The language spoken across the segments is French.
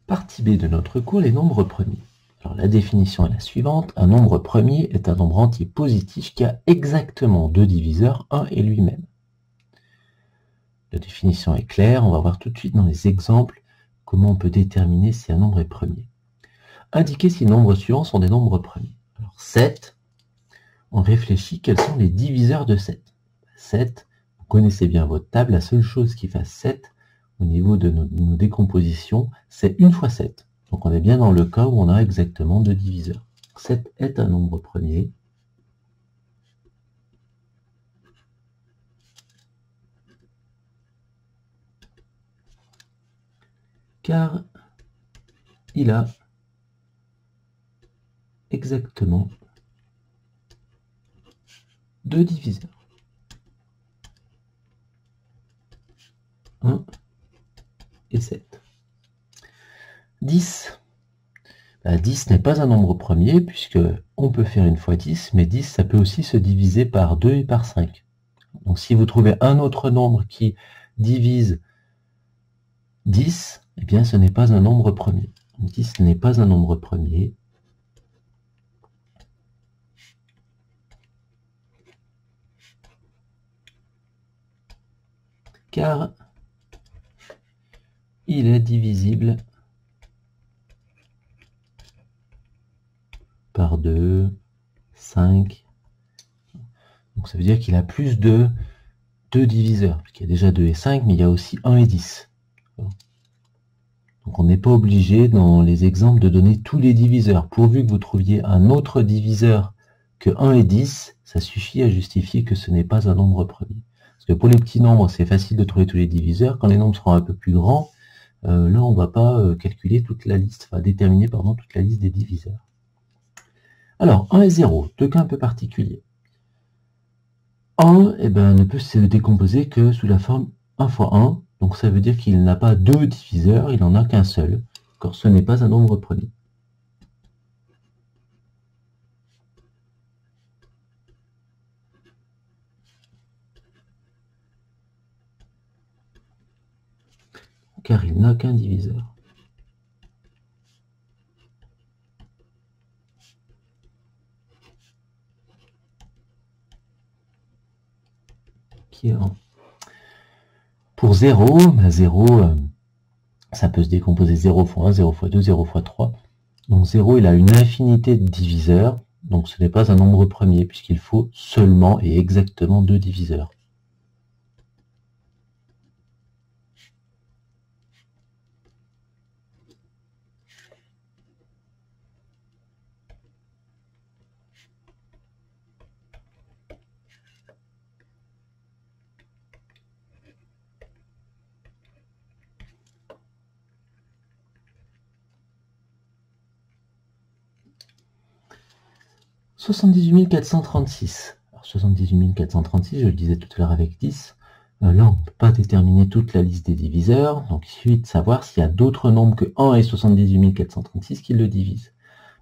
Partie B de notre cours, les nombres premiers. Alors la définition est la suivante. Un nombre premier est un nombre entier positif qui a exactement deux diviseurs, 1 et lui-même. La définition est claire, on va voir tout de suite dans les exemples comment on peut déterminer si un nombre est premier. Indiquer si les nombres suivants sont des nombres premiers. Alors 7, on réfléchit quels sont les diviseurs de 7. 7, vous connaissez bien votre table, la seule chose qui fasse 7 au niveau de nos décompositions, c'est 1 fois 7. Donc on est bien dans le cas où on a exactement deux diviseurs. 7 est un nombre premier. Car il a exactement deux diviseurs. 1 et 7. 10. 10 n'est pas un nombre premier, puisque on peut faire 1 fois 10, mais 10, ça peut aussi se diviser par 2 et par 5. Donc si vous trouvez un autre nombre qui divise 10, eh bien ce n'est pas un nombre premier. 10 n'est pas un nombre premier. Car il est divisible par 2, 5. Donc ça veut dire qu'il a plus de 2 diviseurs. Parce qu'il y a déjà 2 et 5, mais il y a aussi 1 et 10. Donc on n'est pas obligé dans les exemples de donner tous les diviseurs. Pourvu que vous trouviez un autre diviseur que 1 et 10, ça suffit à justifier que ce n'est pas un nombre premier. Parce que pour les petits nombres, c'est facile de trouver tous les diviseurs. Quand les nombres seront un peu plus grands, là on ne va pas calculer toute la liste, enfin déterminer pardon, toute la liste des diviseurs. Alors 1 et 0, deux cas un peu particuliers. 1 ne peut se décomposer que sous la forme 1 fois 1, donc ça veut dire qu'il n'a pas deux diviseurs, il n'en a qu'un seul, car ce n'est pas un nombre premier. Car il n'a qu'un diviseur. Qui est 1. Pour 0, 0, ça peut se décomposer 0 fois 1, 0 fois 2, 0 fois 3. Donc 0, il a une infinité de diviseurs, donc ce n'est pas un nombre premier, puisqu'il faut seulement et exactement deux diviseurs. « 78 436. Alors 78 436, je le disais tout à l'heure avec 10. Là, on ne peut pas déterminer toute la liste des diviseurs. Donc, il suffit de savoir s'il y a d'autres nombres que 1 et 78 436 qui le divisent.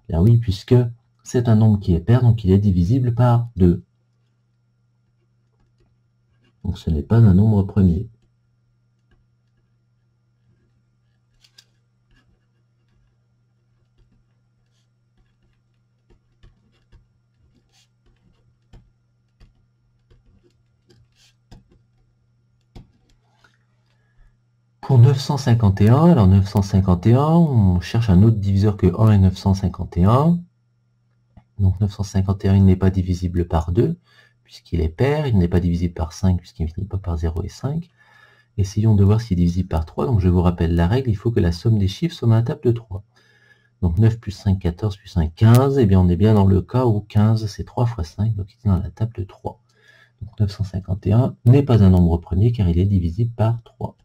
Bien oui, puisque c'est un nombre qui est pair, donc il est divisible par 2. Donc, ce n'est pas un nombre premier. Pour 951, alors 951, on cherche un autre diviseur que 1 et 951. Donc 951, il n'est pas divisible par 2, puisqu'il est pair. Il n'est pas divisible par 5, puisqu'il ne finit pas par 0 et 5. Essayons de voir s'il est divisible par 3. Donc je vous rappelle la règle, il faut que la somme des chiffres soit dans la table de 3. Donc 9 plus 5, 14 plus 5, 15. Eh bien on est bien dans le cas où 15, c'est 3 fois 5, donc il est dans la table de 3. Donc 951 n'est pas un nombre premier, car il est divisible par 3.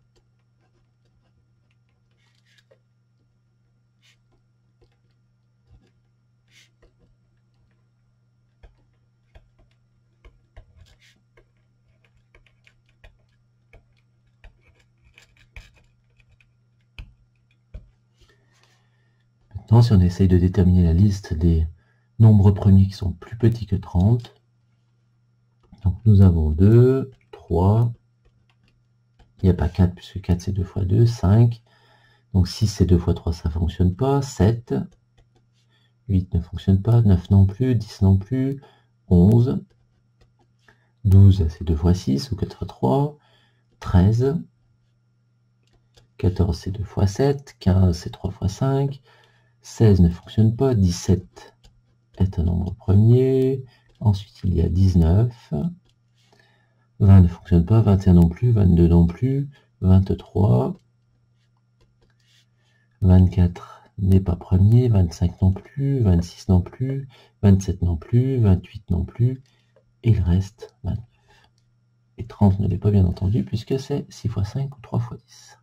Maintenant, si on essaye de déterminer la liste des nombres premiers qui sont plus petits que 30, donc nous avons 2, 3, il n'y a pas 4 puisque 4 c'est 2 fois 2, 5, Donc 6 c'est 2 fois 3, ça ne fonctionne pas. 7, 8 ne fonctionne pas, 9 non plus, 10 non plus, 11, 12 c'est 2 fois 6 ou 4 fois 3, 13, 14 c'est 2 fois 7, 15 c'est 3 fois 5, 16 ne fonctionne pas, 17 est un nombre premier, ensuite il y a 19, 20 ne fonctionne pas, 21 non plus, 22 non plus, 23, 24 n'est pas premier, 25 non plus, 26 non plus, 27 non plus, 28 non plus, et il reste 29. Et 30 ne l'est pas bien entendu puisque c'est 6 fois 5 ou 3 fois 10.